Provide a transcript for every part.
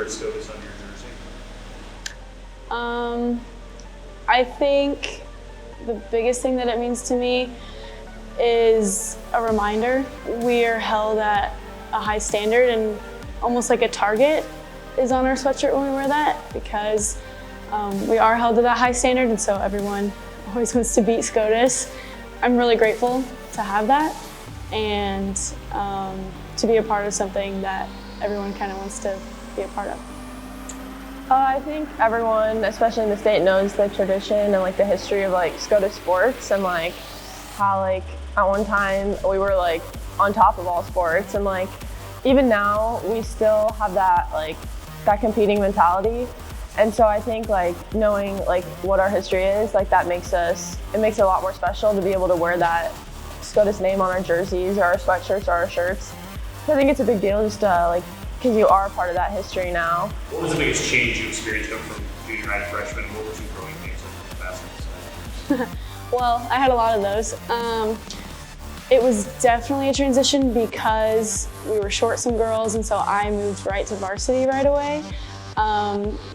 wear Scotus on your jersey? I think the biggest thing that it means to me is a reminder. We are held at a high standard, and almost like a target is on our sweatshirt when we wear that, because we are held to that high standard, and so everyone always wants to beat Scotus. I'm really grateful to have that, and to be a part of something that everyone kind of wants to be a part of. I think everyone, especially in the state, knows the tradition and like the history of like Scotus sports, and like how like at one time we were like on top of all sports, and like even now we still have that like that competing mentality. And so I think like knowing like what our history is, like that makes it a lot more special to be able to wear that Scotus name on our jerseys or our sweatshirts or our shirts. So I think it's a big deal just like because you are a part of that history now. What was the biggest change you experienced coming from junior high to freshman? What was your growing pains on the basketball side? Well, I had a lot of those. It was definitely a transition because we were short some girls, and so I moved right to varsity right away.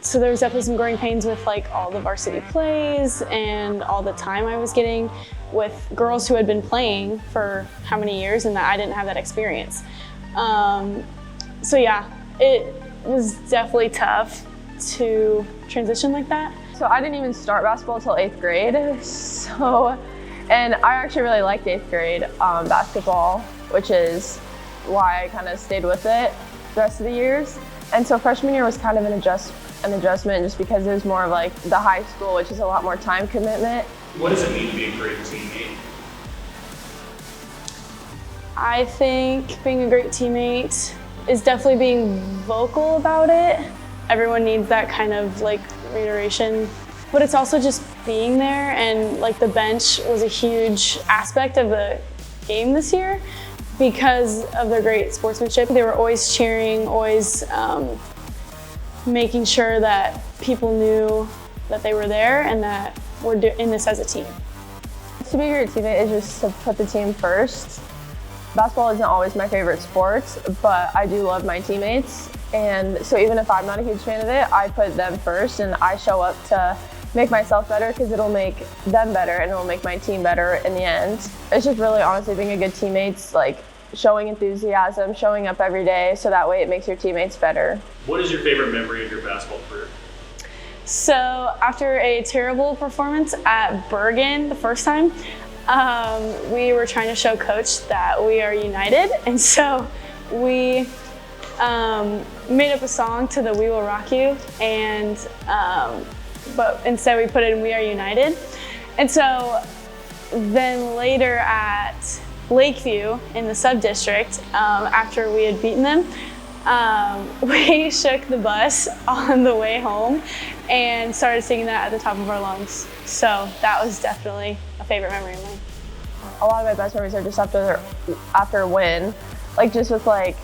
So there was definitely some growing pains with like all the varsity plays and all the time I was getting with girls who had been playing for how many years, and that I didn't have that experience. So yeah, it was definitely tough to transition like that. So I didn't even start basketball until 8th grade. And I actually really liked 8th grade basketball, which is why I kind of stayed with it the rest of the years. And so freshman year was kind of an adjustment just because it was more of like the high school, which is a lot more time commitment. What does it mean to be a great teammate? I think being a great teammate is definitely being vocal about it. Everyone needs that kind of like reiteration, but it's also just being there, and like the bench was a huge aspect of the game this year because of their great sportsmanship. They were always cheering, always making sure that people knew that they were there and that we're in this as a team. To be a great teammate is just to put the team first. Basketball isn't always my favorite sport, but I do love my teammates. And so even if I'm not a huge fan of it, I put them first, and I show up to make myself better because it'll make them better and it'll make my team better in the end. It's just really honestly being a good teammate, like showing enthusiasm, showing up every day, so that way it makes your teammates better. What is your favorite memory of your basketball career? So after a terrible performance at Bergen the first time, we were trying to show Coach that we are united, and so we made up a song to the We Will Rock You, and but instead we put in We Are United. And so then later at Lakeview in the sub-district, after we had beaten them, we shook the bus on the way home and started singing that at the top of our lungs. So that was definitely a favorite memory of mine. A lot of my best memories are just after a win, like just with like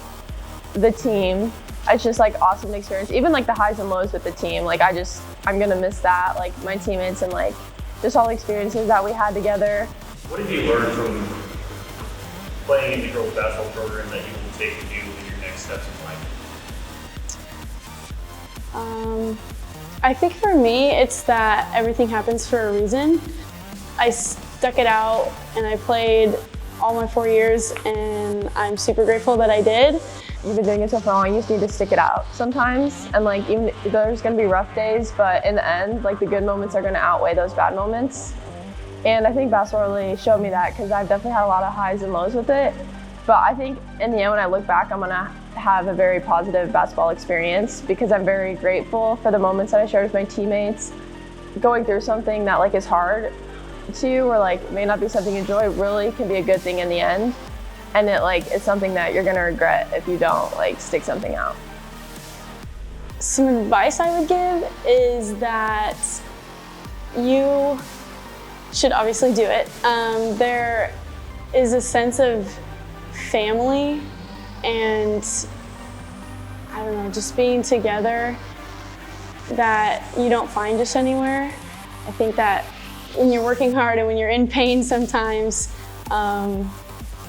the team. It's just like awesome experience. Even like the highs and lows with the team. Like I'm gonna miss that. Like my teammates and like just all the experiences that we had together. What have you learned from playing in the girls' basketball program that you will take with you in your next steps in life? I think for me, it's that everything happens for a reason. I stuck it out and I played all my 4 years, and I'm super grateful that I did. You've been doing it so long, you just need to stick it out sometimes. And like even there's gonna be rough days, but in the end, like the good moments are gonna outweigh those bad moments. And I think basketball really showed me that because I've definitely had a lot of highs and lows with it. But I think in the end, when I look back, I'm gonna have a very positive basketball experience because I'm very grateful for the moments that I shared with my teammates. Going through something that like is hard to you or like may not be something you enjoy really can be a good thing in the end. And it's something that you're gonna regret if you don't like stick something out. Some advice I would give is that you should obviously do it. There is a sense of family and I don't know, just being together that you don't find just anywhere. I think that when you're working hard and when you're in pain sometimes,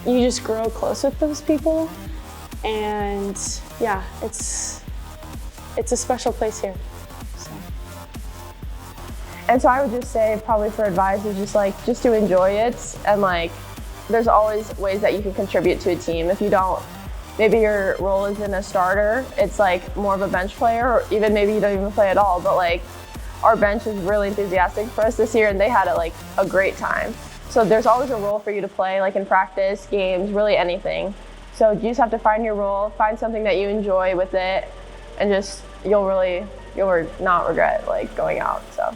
you just grow close with those people. And yeah, it's it's a special place here. So. And so I would just say probably for advice is just to enjoy it, and like there's always ways that you can contribute to a team. If you don't, maybe your role isn't a starter, it's like more of a bench player, or even maybe you don't even play at all, but like our bench is really enthusiastic for us this year and they had a great time. So there's always a role for you to play, like in practice, games, really anything. So you just have to find your role, find something that you enjoy with it, and just you'll not regret like going out. So.